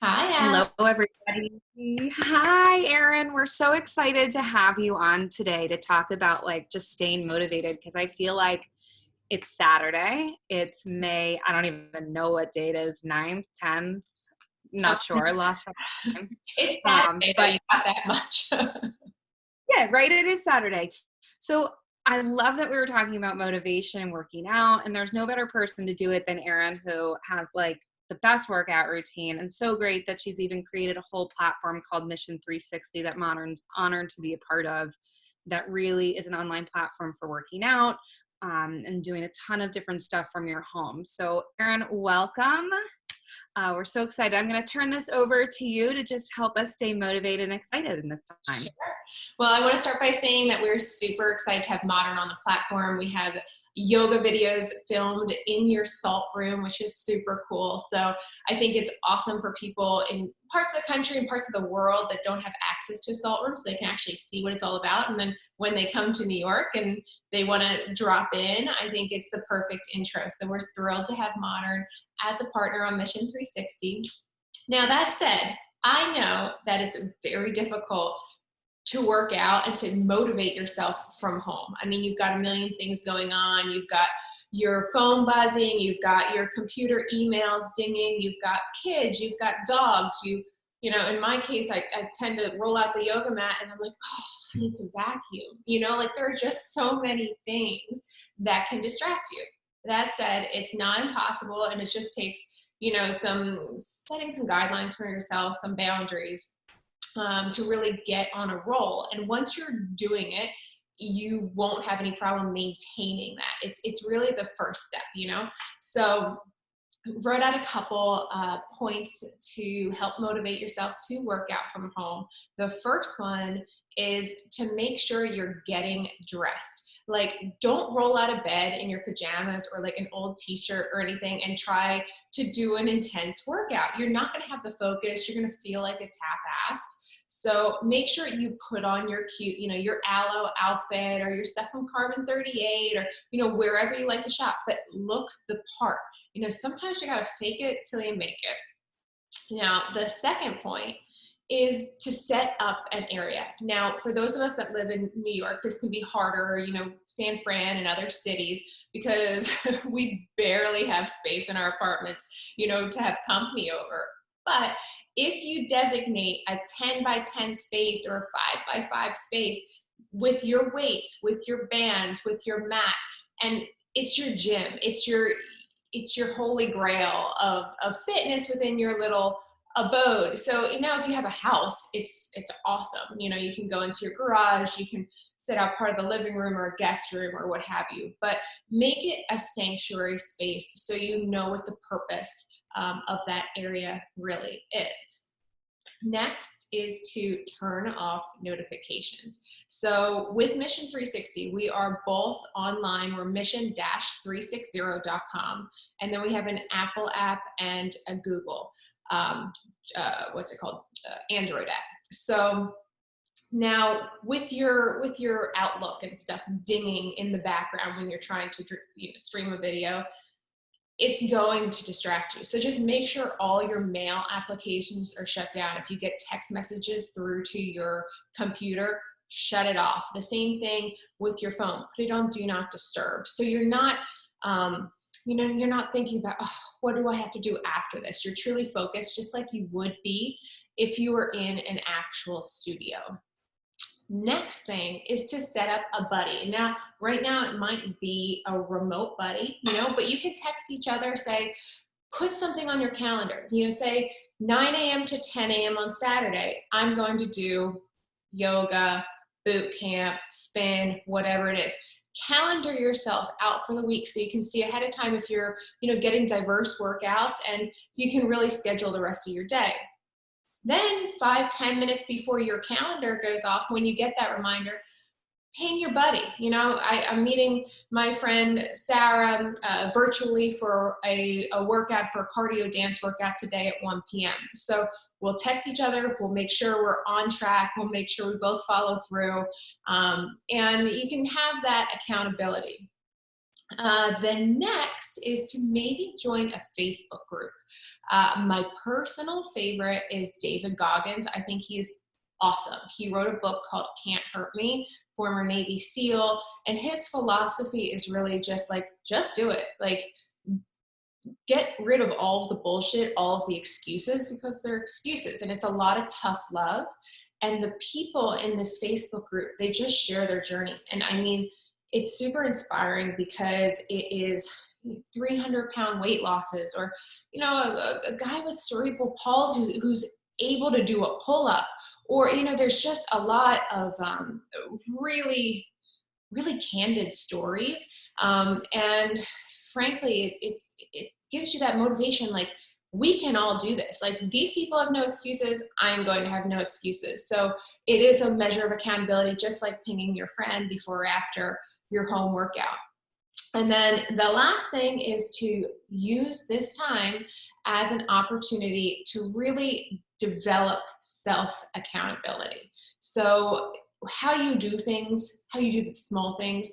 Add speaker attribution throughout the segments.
Speaker 1: Hi,
Speaker 2: Hello,
Speaker 1: Al.
Speaker 2: everybody. Hi, Erin. We're so excited to have you on today to talk about just staying motivated because I feel like it's Saturday. It's May. I don't even know what date it is. 9th, 10th.
Speaker 1: So
Speaker 2: Not sure. Lost track of time.
Speaker 1: it's Saturday, though.
Speaker 2: But
Speaker 1: You got that much.
Speaker 2: yeah, right. It is Saturday. So I love that we were talking about motivation and working out, and there's no better person to do it than Erin, who has the best workout routine, and so great that she's even created a whole platform called Mission 360 that Modrn's honored to be a part of. That really is an online platform for working out and doing a ton of different stuff from your home. So, Erin, welcome. We're so excited. I'm going to turn this over to you to just help us stay motivated and excited in this time.
Speaker 1: Well, I want to start by saying that we're super excited to have Modrn on the platform. We have yoga videos filmed in your salt room, which is super cool. So I think it's awesome for people in parts of the country and parts of the world that don't have access to a salt room, so they can actually see what it's all about. And then when they come to New York and they want to drop in, I think it's the perfect intro. So we're thrilled to have Modrn as a partner on Mission 360. Now, that said, I know that it's very difficult to work out and to motivate yourself from home. I mean, you've got a million things going on. You've got your phone buzzing, you've got your computer emails dinging, you've got kids, you've got dogs. In my case, I tend to roll out the yoga mat and I'm like, oh, I need to vacuum. There are just so many things that can distract you. That said, it's not impossible, and it just takes, setting some guidelines for yourself, some boundaries, to really get on a roll. And once you're doing it, you won't have any problem maintaining that. It's really the first step. So wrote out a couple points to help motivate yourself to work out from home. The first one is to make sure you're getting dressed. Like, don't roll out of bed in your pajamas or like an old t-shirt or anything and try to do an intense workout. You're not going to have the focus. You're going to feel like it's half-assed. So make sure you put on your cute, your aloe outfit or your stuff from Carbon 38 or, wherever you like to shop, but look the part. Sometimes you got to fake it till you make it. Now, the second point is to set up an area. Now, for those of us that live in New York, this can be harder, San Fran and other cities, because we barely have space in our apartments, to have company over. But if you designate a 10 by 10 space or a 5 by 5 space with your weights, with your bands, with your mat, and it's your gym, it's your holy grail of fitness within your little abode. So if you have a house, it's awesome. You can go into your garage, you can set out part of the living room or a guest room or what have you, but make it a sanctuary space so you know what the purpose of that area really is. Next is to turn off notifications. So with Mission 360, we are both online. We're mission-360.com. And then we have an Apple app and a Google, Android app. So now with your Outlook and stuff dinging in the background when you're trying to stream a video, it's going to distract you. So just make sure all your mail applications are shut down. If you get text messages through to your computer, shut it off. The same thing with your phone. Put it on do not disturb. So you're not, you're not thinking about, oh, what do I have to do after this? You're truly focused, just like you would be if you were in an actual studio. Next thing is to set up a buddy. Now, right now it might be a remote buddy, but you can text each other, say, put something on your calendar, say 9 a.m. to 10 a.m. on Saturday, I'm going to do yoga, boot camp, spin, whatever it is. Calendar yourself out for the week so you can see ahead of time if you're, getting diverse workouts, and you can really schedule the rest of your day. Then 5-10 minutes before your calendar goes off, when you get that reminder, ping your buddy. I'm meeting my friend Sarah virtually for a workout, for a cardio dance workout today at 1 p.m. So we'll text each other, we'll make sure we're on track, we'll make sure we both follow through, and you can have that accountability. The next is to maybe join a Facebook group. My personal favorite is David Goggins. I think he's awesome. He wrote a book called Can't Hurt Me, former Navy SEAL, and his philosophy is really just like, just do it. Like, get rid of all of the bullshit, all of the excuses, because they're excuses, and it's a lot of tough love. And the people in this Facebook group, they just share their journeys. And I mean, it's super inspiring because it is 300-pound weight losses, or, a guy with cerebral palsy who's able to do a pull-up, or, there's just a lot of really, really candid stories. And frankly, it gives you that motivation. Like, we can all do this. Like, these people have no excuses. I'm going to have no excuses. So it is a measure of accountability, just like pinging your friend before or after your home workout. And then the last thing is to use this time as an opportunity to really develop self accountability. So how you do things, how you do the small things,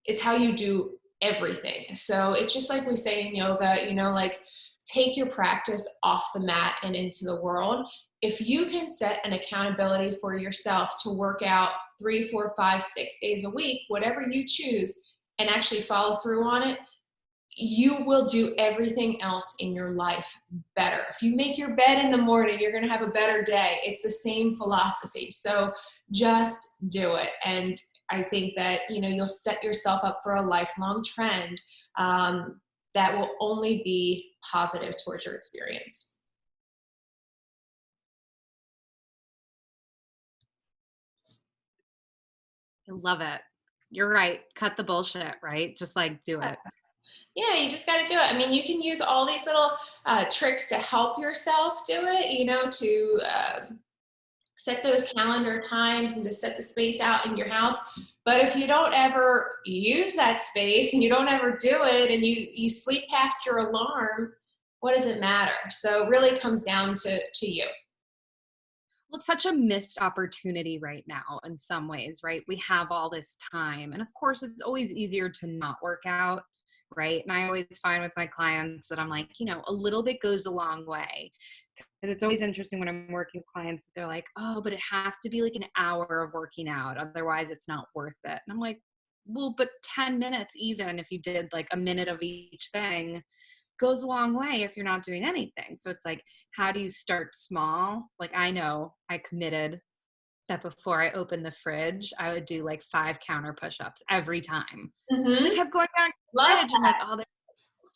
Speaker 1: is how you do everything. So it's just like we say in yoga, like, take your practice off the mat and into the world. If you can set an accountability for yourself to work out 3, 4, 5, 6 days a week, whatever you choose, and actually follow through on it, you will do everything else in your life better. If you make your bed in the morning, you're going to have a better day. It's the same philosophy. So just do it. And I think that, you'll set yourself up for a lifelong trend that will only be positive towards your experience.
Speaker 2: I love it. You're right. Cut the bullshit, right? Just like do it.
Speaker 1: Yeah, you just got to do it. I mean, you can use all these little tricks to help yourself do it, to set those calendar times and to set the space out in your house. But if you don't ever use that space and you don't ever do it, and you sleep past your alarm, what does it matter? So it really comes down to you.
Speaker 2: Well, it's such a missed opportunity right now in some ways, right? We have all this time. And of course, it's always easier to not work out, right? And I always find with my clients that I'm like, a little bit goes a long way. And it's always interesting when I'm working with clients that they're like, oh, but it has to be like an hour of working out. Otherwise, it's not worth it. And I'm like, well, but 10 minutes, even if you did like a minute of each thing, goes a long way if you're not doing anything. So it's like, how do you start small? Like, I know I committed that before I opened the fridge, I would do like 5 counter push-ups every time. Because I
Speaker 1: Mm-hmm.
Speaker 2: kept going back to the
Speaker 1: Love
Speaker 2: fridge. I'm like, oh, there's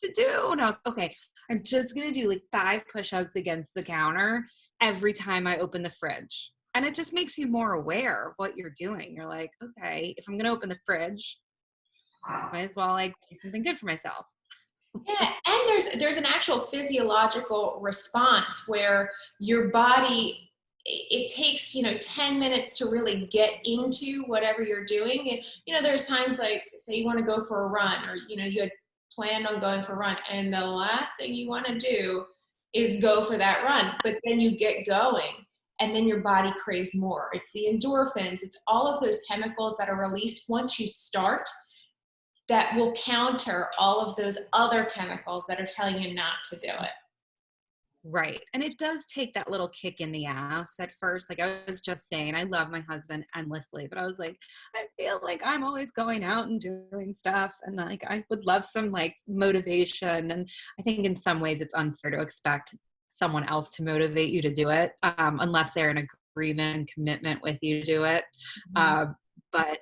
Speaker 2: to do. And I was okay, I'm just gonna do like 5 push-ups against the counter every time I open the fridge. And it just makes you more aware of what you're doing. You're like, okay, if I'm gonna open the fridge, might as well like do something good for myself.
Speaker 1: Yeah, and there's an actual physiological response where your body, it takes 10 minutes to really get into whatever you're doing. And there's times, like, say you want to go for a run, or you had planned on going for a run, and the last thing you want to do is go for that run, but then you get going, and then your body craves more. It's the endorphins, it's all of those chemicals that are released once you start, that will counter all of those other chemicals that are telling you not to do it.
Speaker 2: Right. And it does take that little kick in the ass at first. Like I was just saying, I love my husband endlessly, but I was like, I feel like I'm always going out and doing stuff. And like, I would love some like motivation. And I think in some ways it's unfair to expect someone else to motivate you to do it, unless they're in agreement and commitment with you to do it. But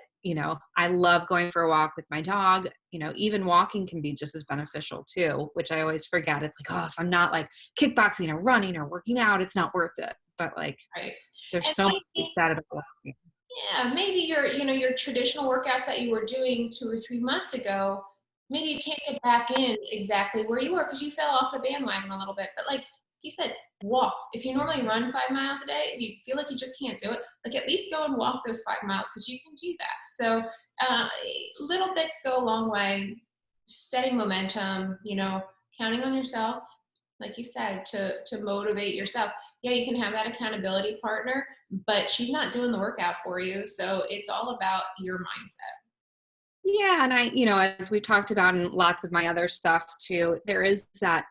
Speaker 2: I love going for a walk with my dog. Even walking can be just as beneficial too, which I always forget. It's like, oh, if I'm not like kickboxing or running or working out, it's not worth it. But like,
Speaker 1: Right.
Speaker 2: there's
Speaker 1: And
Speaker 2: so much to be said about walking.
Speaker 1: yeah, maybe your traditional workouts that you were doing 2 or 3 months ago, maybe you can't get back in exactly where you were because you fell off the bandwagon a little bit. But like you said, walk. If you normally run 5 miles a day and you feel like you just can't do it, like, at least go and walk those 5 miles, because you can do that. So little bits go a long way. Setting momentum, counting on yourself, like you said, to motivate yourself. Yeah, you can have that accountability partner, but she's not doing the workout for you. So it's all about your mindset.
Speaker 2: Yeah. And as we talked about in lots of my other stuff too, there is that,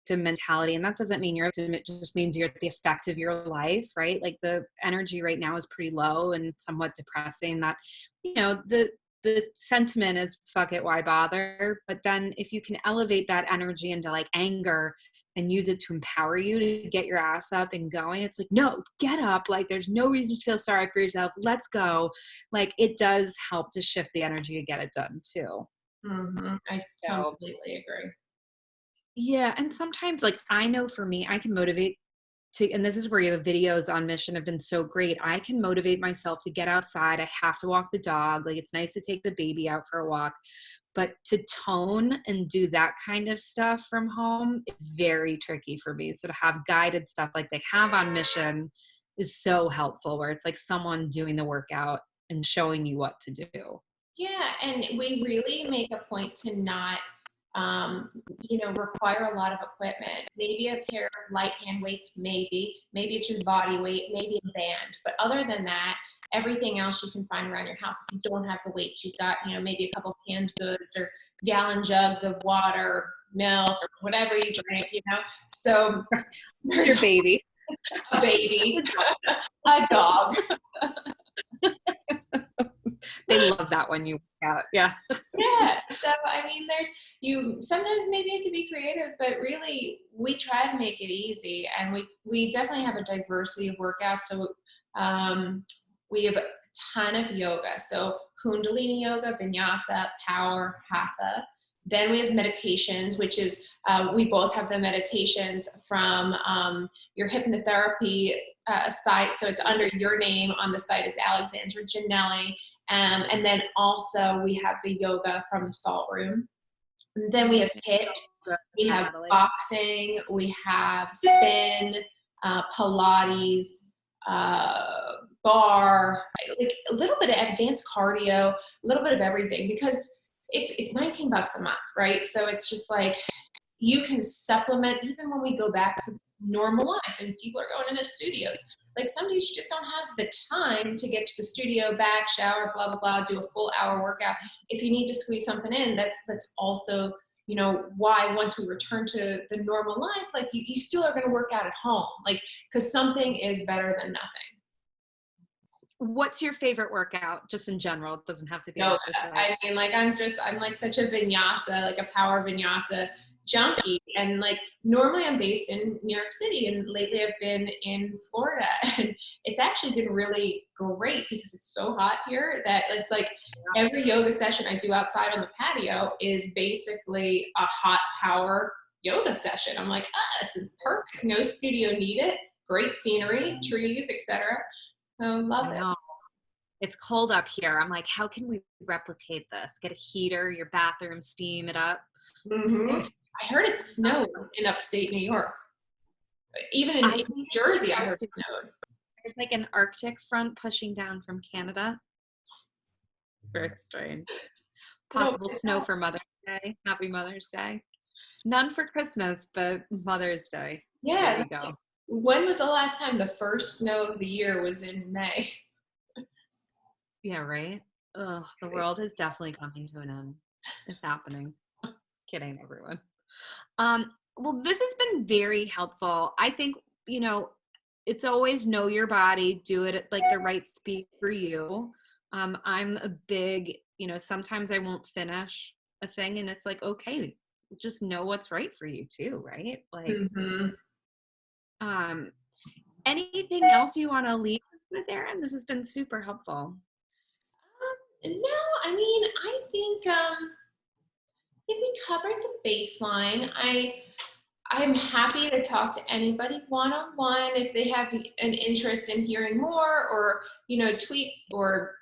Speaker 2: victim mentality. And that doesn't mean you're a victim. It just means you're at the effect of your life, right? Like the energy right now is pretty low and somewhat depressing. That, the sentiment is fuck it, why bother? But then if you can elevate that energy into like anger and use it to empower you to get your ass up and going, it's like, no, get up. Like there's no reason to feel sorry for yourself. Let's go. Like it does help to shift the energy to get it done too.
Speaker 1: I
Speaker 2: So
Speaker 1: completely agree.
Speaker 2: yeah. And sometimes like I know for me, I can motivate and this is where the videos on Mission have been so great. I can motivate myself to get outside. I have to walk the dog. Like it's nice to take the baby out for a walk, but to tone and do that kind of stuff from home is very tricky for me. So to have guided stuff like they have on Mission is so helpful, where it's like someone doing the workout and showing you what to do.
Speaker 1: Yeah, and we really make a point to not, require a lot of equipment. Maybe a pair of light hand weights, maybe it's just body weight, maybe a band. But other than that, everything else you can find around your house. If you don't have the weights, you've got, maybe a couple canned goods or gallon jugs of water, milk, or whatever you drink. So there's
Speaker 2: Your baby.
Speaker 1: a baby, a dog.
Speaker 2: They love that when you work out. Yeah.
Speaker 1: Yeah. So I mean, you sometimes maybe have to be creative, but really we try to make it easy, and we definitely have a diversity of workouts. So we have a ton of yoga. So Kundalini yoga, Vinyasa, Power, Hatha. Then we have meditations, which is we both have the meditations from your hypnotherapy site. So it's under your name on the site. It's Alexandra Janelli. And then also we have the yoga from the Salt Room. And then we have HIIT, we have boxing, we have spin, Pilates, bar, like a little bit of dance cardio, a little bit of everything, because it's $19 a month, right? So it's just like you can supplement even when we go back to normal life and people are going into studios. Like some days you just don't have the time to get to the studio, back, shower, blah, blah, blah, do a full hour workout. If you need to squeeze something in, that's also, why once we return to the normal life, like you still are going to work out at home, like, because something is better than nothing.
Speaker 2: What's your favorite workout, just in general? It doesn't have to be
Speaker 1: No,
Speaker 2: specific.
Speaker 1: I mean, like, I'm like such a vinyasa, like a power vinyasa junkie. And like, normally I'm based in New York City, and lately I've been in Florida, and it's actually been really great because it's so hot here that it's like every yoga session I do outside on the patio is basically a hot power yoga session. I'm like, this is perfect. No studio needed. Great scenery, trees, etc. So love it.
Speaker 2: It's cold up here. I'm like, how can we replicate this? Get a heater, your bathroom, steam it up.
Speaker 1: Mm-hmm. I heard it snowed in upstate New York. Even in New Jersey, I heard it snowed.
Speaker 2: There's like an Arctic front pushing down from Canada. It's very strange. Possible snow for Mother's Day. Happy Mother's Day. None for Christmas, but Mother's Day.
Speaker 1: Yeah.
Speaker 2: There you go.
Speaker 1: When was the last time the first snow of the year was in May?
Speaker 2: Yeah, right? Ugh, the world is definitely coming to an end. It's happening. Kidding, everyone. Well, this has been very helpful. I think, it's always know your body, do it at like the right speed for you. I'm a big, sometimes I won't finish a thing, and it's like, okay, just know what's right for you too, right? Like, anything else you want to leave with, Erin? This has been super helpful.
Speaker 1: No, I mean, I think we covered the baseline. I'm happy to talk to anybody one-on-one if they have an interest in hearing more, or tweet or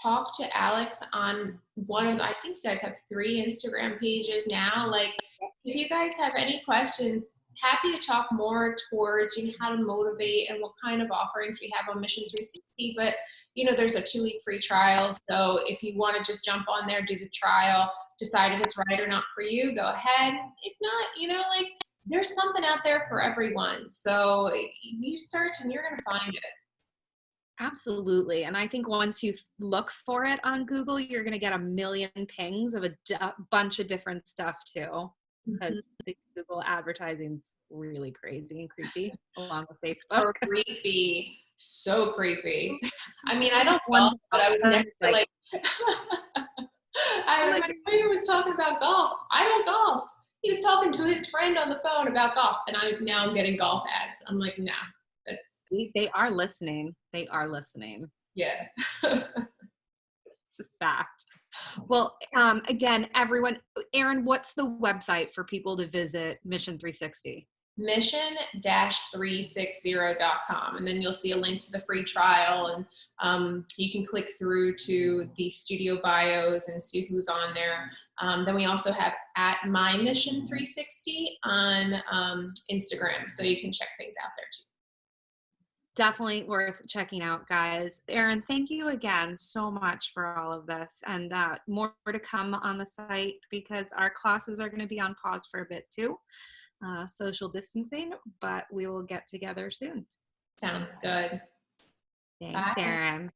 Speaker 1: talk to Alex on I think you guys have 3 Instagram pages now. Like, if you guys have any questions, happy to talk more towards how to motivate and what kind of offerings we have on Mission 360. But there's a 2-week free trial, so if you want to just jump on there, do the trial, decide if it's right or not for you, go ahead. If not, like, there's something out there for everyone. So you search and you're going to find it.
Speaker 2: Absolutely. And I think once you look for it on Google, you're going to get a million pings of a bunch of different stuff too. because
Speaker 1: Mhm.
Speaker 2: the Google advertising's really crazy and creepy, along with Facebook.
Speaker 1: Creepy. So creepy. I mean, I don't
Speaker 2: One
Speaker 1: golf, but I was next to
Speaker 2: like,
Speaker 1: like
Speaker 2: oh my
Speaker 1: my neighbor was talking about golf. I don't golf. He was talking to his friend on the phone about golf, and I'm getting golf ads. I'm like, nah, that's
Speaker 2: they are listening. They are listening.
Speaker 1: yeah.
Speaker 2: It's just fact. Well, again, everyone, Erin, what's the website for people to visit Mission 360?
Speaker 1: mission-360.com, and then you'll see a link to the free trial, and you can click through to the studio bios and see who's on there. Then we also have at my mission 360 on Instagram, so you can check things out there too.
Speaker 2: Definitely worth checking out, guys. Erin, thank you again so much for all of this, and more to come on the site because our classes are going to be on pause for a bit too, social distancing, but we will get together soon.
Speaker 1: Sounds good.
Speaker 2: Thanks,
Speaker 1: Bye.
Speaker 2: Erin.